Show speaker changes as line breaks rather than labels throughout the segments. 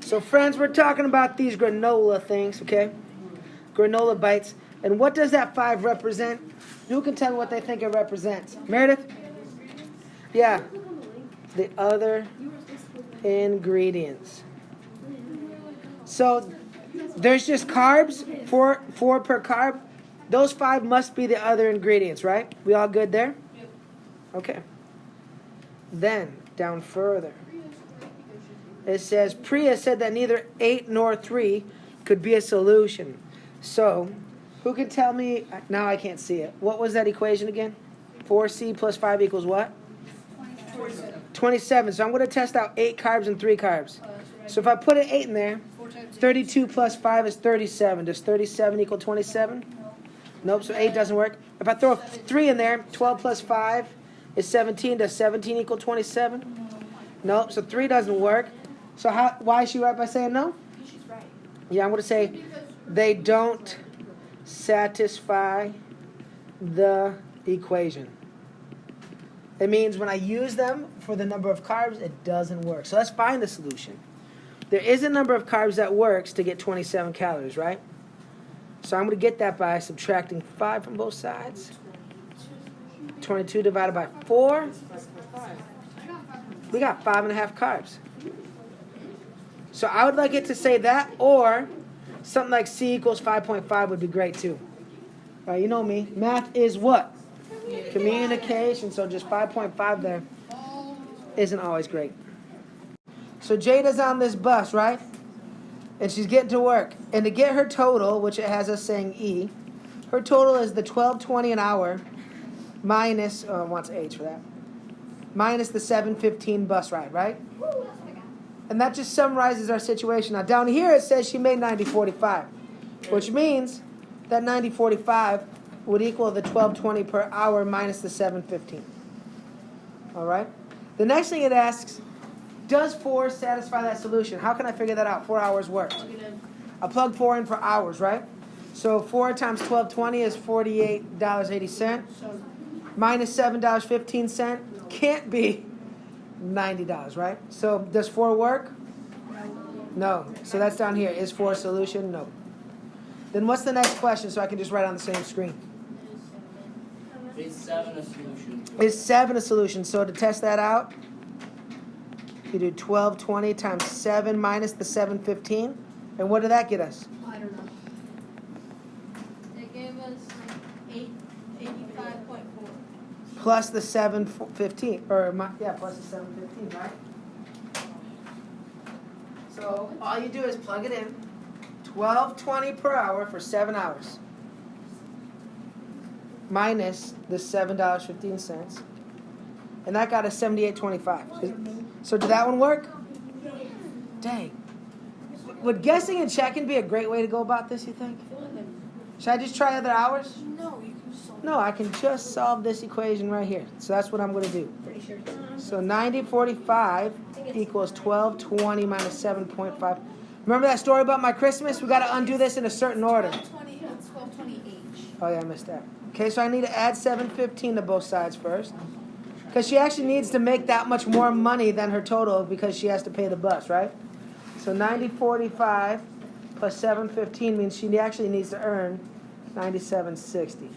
So friends, we're talking about these granola things, okay? Granola bites. And what does that 5 represent? Who can tell me what they think it represents? Meredith? Yeah. The other ingredients. So there's just carbs, four per carb. Those 5 must be the other ingredients, right? We all good there?
Yep.
Okay. Then, down further. It says, Priya said that neither 8 nor 3 could be a solution. So, who can tell me, now I can't see it. What was that equation again? 4C plus 5 equals what? 27. So I'm going to test out 8 carbs and 3 carbs. So if I put an 8 in there, 32 plus 5 is 37. Does 37 equal 27? Nope, so 8 doesn't work. If I throw a 3 in there, 12 plus 5 is 17. Does 17 equal 27? Nope, so 3 doesn't work. So why is she right by saying no?
She's right.
Yeah, I'm going to say they don't satisfy the equation. It means when I use them for the number of carbs, it doesn't work. So let's find the solution. There is a number of carbs that works to get 27 calories, right? So I'm going to get that by subtracting 5 from both sides. 22 divided by 4. We got 5.5 carbs. So I would like it to say that, or something like C equals 5.5 would be great too. All right, you know me. Math is what? Communication. So just 5.5 there isn't always great. So Jada's on this bus, right? And she's getting to work. And to get her total, which it has us saying E, her total is the $12.20 an hour minus, wants H for that, minus the $7.15 bus ride, right? And that just summarizes our situation. Now down here it says she made $90.45, which means that $90.45 would equal the $12.20 per hour minus the $7.15. All right? The next thing it asks, does 4 satisfy that solution? How can I figure that out? 4 hours worked. I plug 4 in for hours, right? So 4 times $12.20 is $48.80. Minus $7.15 can't be $90, right? So does 4 work? No. So that's down here. Is 4 a solution? No. Then what's the next question so I can just write on the same screen?
Is 7 a solution?
Is 7 a solution? So to test that out, you do 1220 times 7 minus the 715. And what did that get us?
I don't know. It gave us 85.4.
Plus the 715. Plus the 715, right? So all you do is plug it in. 1220 per hour for 7 hours. Minus the $7.15. And that got us $78.25. So did that one work? Dang. Would guessing and checking be a great way to go about this, you think? Should I just try other hours?
No, you can solve it.
No, I can just solve this equation right here. So that's what I'm going to do.
Pretty sure.
So 90.45 equals 1220 minus 7.5. Remember that story about my Christmas? We got to undo this in a certain order.
1220H.
Oh yeah, I missed that. Okay, so I need to add 715 to both sides first. Because she actually needs to make that much more money than her total because she has to pay the bus, right? So 90.45 plus 715 means she actually needs to earn 97.60.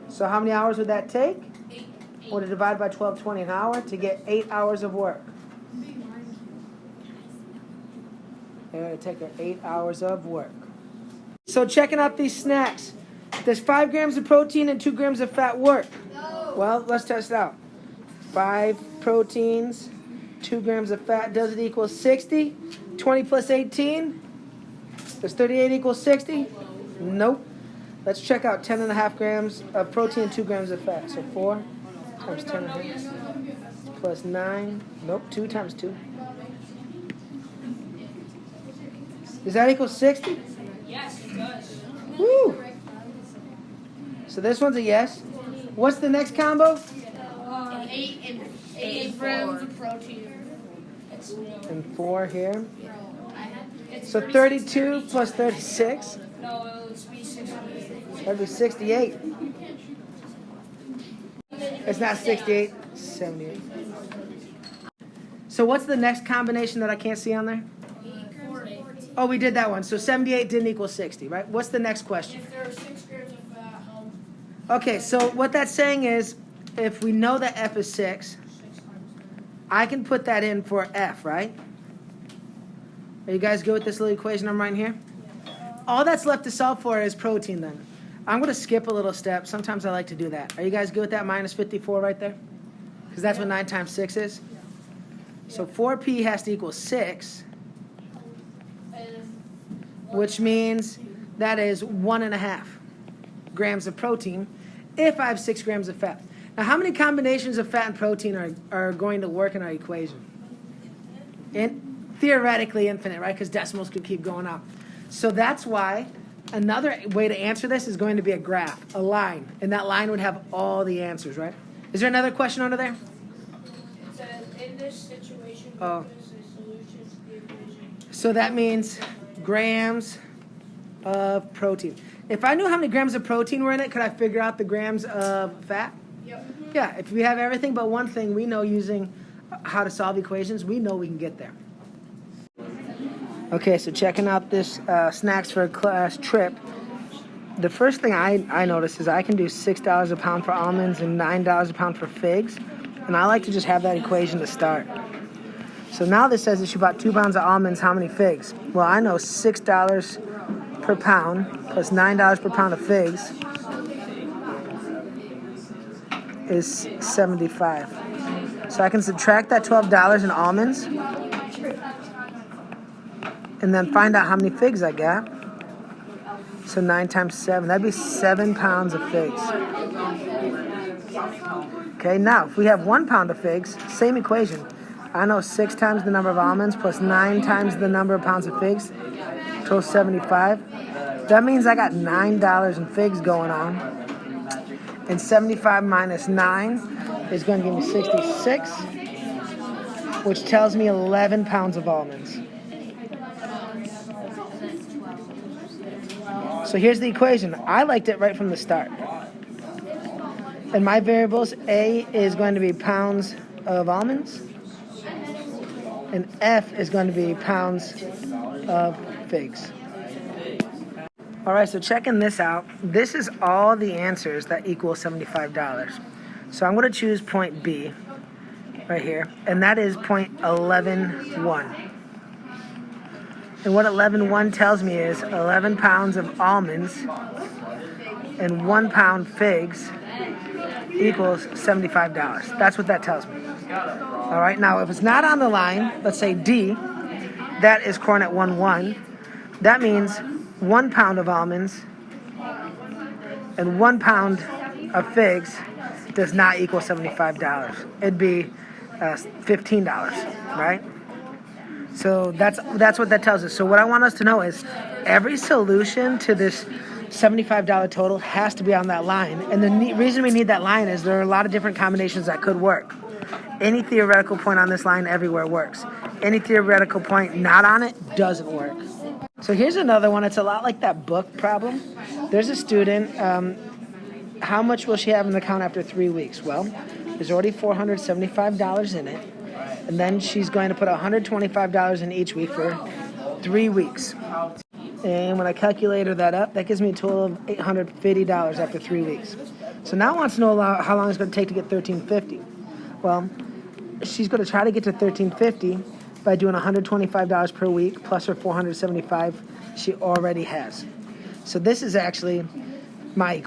So how many hours would that take?
8.
Would it divide by 1220 an hour to get 8 hours of work? They're going to take her 8 hours of work. So checking out these snacks. Does 5 grams of protein and 2 grams of fat work?
No.
Well, let's test it out. 5 proteins, 2 grams of fat. Does it equal 60? 20 plus 18? Does 38 equal 60? Nope. Let's check out 10.5 grams of protein and 2 grams of fat. So 4 times 10.5 plus 9. Nope, 2 times 2. Does that equal 60?
Yes, it does.
Woo! So this one's a yes. What's the next combo?
8 grams of protein.
And 4 here. So 32 plus 36.
No, it would be 68.
That'd be 68. It's not 68, 78. So what's the next combination that I can't see on there? Oh, we did that one. So 78 didn't equal 60, right? What's the next question?
If there are 6 grams of fat,
Okay, so what that's saying is, if we know that F is 6,
6 times
I can put that in for F, right? Are you guys good with this little equation I'm writing here? All that's left to solve for is protein then. I'm going to skip a little step. Sometimes I like to do that. Are you guys good with that minus 54 right there? Because that's what 9 times 6 is. So 4p has to equal 6, which means that is 1.5 grams of protein if I have 6 grams of fat. Now, how many combinations of fat and protein are going to work in our equation? Theoretically infinite, right? Because decimals could keep going up. So that's why another way to answer this is going to be a graph, a line. And that line would have all the answers, right? Is there another question under there?
It says, in this situation,
Oh.
is a solution to the equation.
So that means grams of protein. If I knew how many grams of protein were in it, could I figure out the grams of fat?
Yep.
Yeah, if we have everything but one thing, we know using how to solve equations, we know we can get there. Okay, so checking out this snacks for a class trip. The first thing I noticed is I can do $6 a pound for almonds and $9 a pound for figs. And I like to just have that equation to start. So now this says that she bought 2 pounds of almonds, how many figs? Well, I know $6 per pound plus $9 per pound of figs is 75. So I can subtract that $12 in almonds and then find out how many figs I got. So 9 times 7, that'd be 7 pounds of figs. Okay, now if we have 1 pound of figs, same equation. I know 6 times the number of almonds plus 9 times the number of pounds of figs, total 75. That means I got $9 in figs going on. And 75 minus 9 is going to give me 66, which tells me 11 pounds of almonds. So here's the equation. I liked it right from the start. And my variables, A is going to be pounds of almonds, and F is going to be pounds of figs. All right, so checking this out, this is all the answers that equal $75. So I'm going to choose point B right here, and that is point 11.1. And what 11.1 tells me is 11 pounds of almonds and 1 pound figs equals $75. That's what that tells me. All right, now if it's not on the line, let's say D, that is cornet 1.1. That means 1 pound of almonds and 1 pound of figs does not equal $75. It'd be $15, right? So that's what that tells us. So what I want us to know is every solution to this $75 total has to be on that line. And the reason we need that line is there are a lot of different combinations that could work. Any theoretical point on this line everywhere works. Any theoretical point not on it doesn't work. So here's another one. It's a lot like that book problem. There's a student. How much will she have in the account after 3 weeks? Well, there's already $475 in it. And then she's going to put $125 in each week for 3 weeks. And when I calculated that up, that gives me a total of $850 after 3 weeks. So now I want to know how long it's going to take to get $1,350. Well, she's going to try to get to $1,350 by doing $125 per week plus her $475 she already has. So this is actually y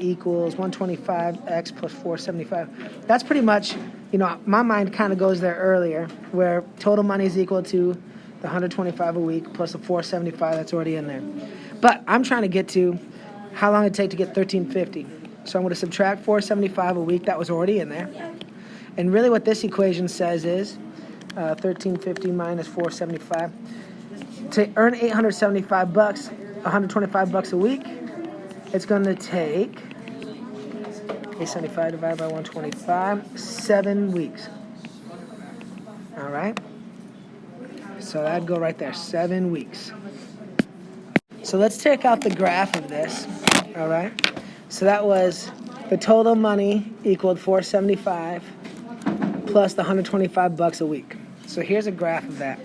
equals 125x plus 475. That's pretty much, my mind kind of goes there earlier, where total money is equal to the 125 a week plus the 475 that's already in there. But I'm trying to get to how long it'd take to get $1,350. So I'm going to subtract 475 a week that was already in there. And really what this equation says is $1,350 minus 475. To earn $875, $125 a week, it's going to take 875 divided by 125, 7 weeks. All right? So that'd go right there, 7 weeks. So let's take out the graph of this. All right? So that was the total money equaled 475 plus the $125 a week. So here's a graph of that.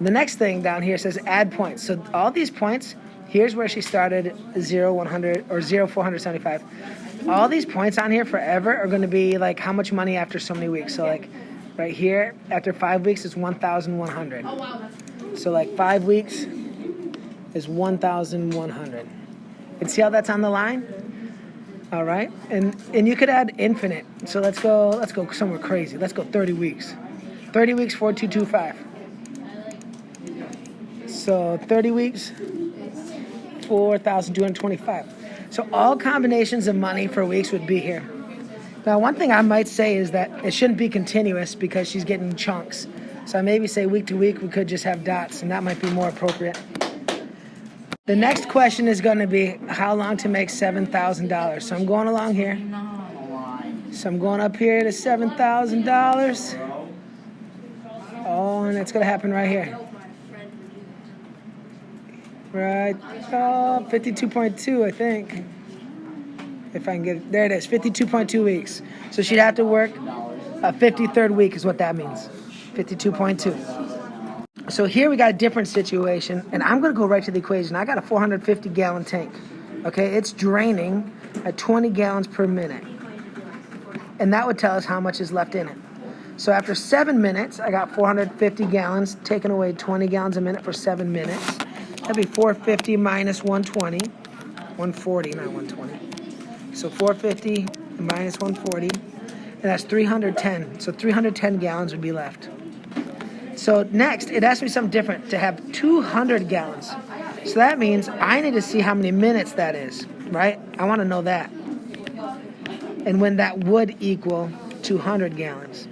The next thing down here says add points. So all these points, here's where she started 0, 100, or 0, 475. All these points on here forever are going to be like how much money after so many weeks. So like right here, after 5 weeks, it's 1,100. So like 5 weeks is 1,100. And see how that's on the line? All right, and you could add infinite. So let's go somewhere crazy. Let's go 30 weeks. 30 weeks, 4,225. So 30 weeks, 4,225. So all combinations of money for weeks would be here. Now, one thing I might say is that it shouldn't be continuous because she's getting chunks. So I maybe say week to week we could just have dots, and that might be more appropriate. The next question is going to be how long to make $7,000. So I'm going along here. So I'm going up here to $7,000. Oh, and it's going to happen right here. Right, 52.2, I think. If I can get it. There it is, 52.2 weeks. So she'd have to work a 53rd week is what that means. 52.2. So here we got a different situation, and I'm going to go right to the equation. I got a 450-gallon tank. Okay, it's draining at 20 gallons per minute. And that would tell us how much is left in it. So after 7 minutes, I got 450 gallons, taking away 20 gallons a minute for 7 minutes. That'd be 450 minus 120. 140, not 120. So 450 minus 140, and that's 310. So 310 gallons would be left. So next, it asks me something different, to have 200 gallons. So that means I need to see how many minutes that is, right? I want to know that. And when that would equal 200 gallons.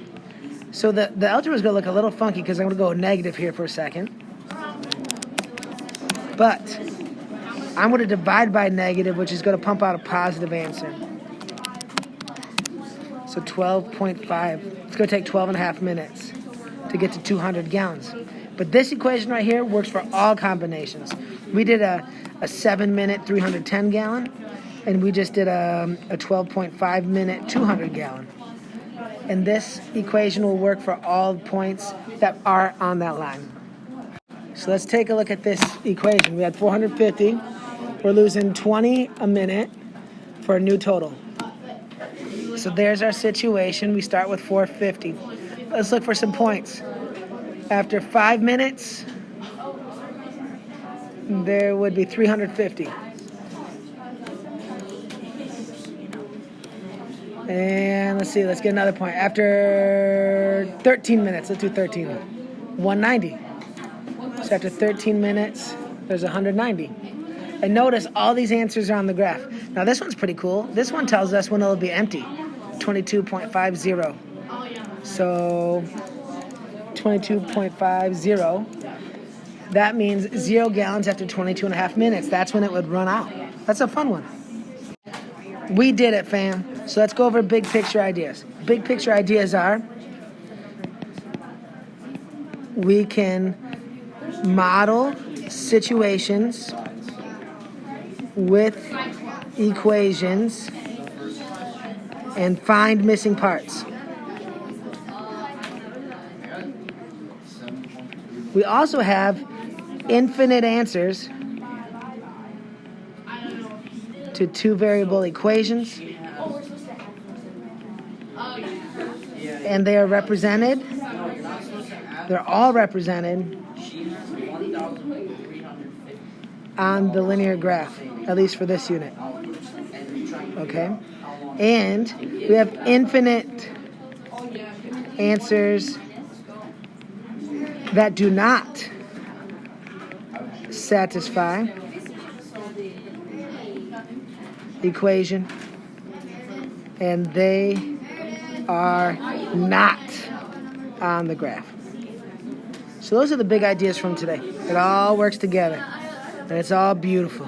So the algebra is going to look a little funky because I'm going to go negative here for a second. But I'm going to divide by negative, which is going to pump out a positive answer. So 12.5. It's going to take 12 and a half minutes to get to 200 gallons. But this equation right here works for all combinations. We did a 7-minute 310 gallon, and we just did a 12.5 minute 200 gallon. And this equation will work for all points that are on that line. So let's take a look at this equation. We had 450. We're losing 20 a minute for a new total. So there's our situation. We start with 450. Let's look for some points. After 5 minutes, there would be 350. And let's see, let's get another point. After 13 minutes, let's do 13. 190. So after 13 minutes, there's 190. And notice all these answers are on the graph. Now this one's pretty cool. This one tells us when it'll be empty. 22.50. So 22.50. That means 0 gallons after 22 and a half minutes. That's when it would run out. That's a fun one. We did it, fam. So let's go over big picture ideas. Big picture ideas are we can model situations with equations and find missing parts. We also have infinite answers to 2 variable equations, and they are represented. They're all represented on the linear graph, at least for this unit. Okay? And we have infinite answers that do not satisfy equation, and they are not on the graph. So those are the big ideas from today. It all works together, and it's all beautiful.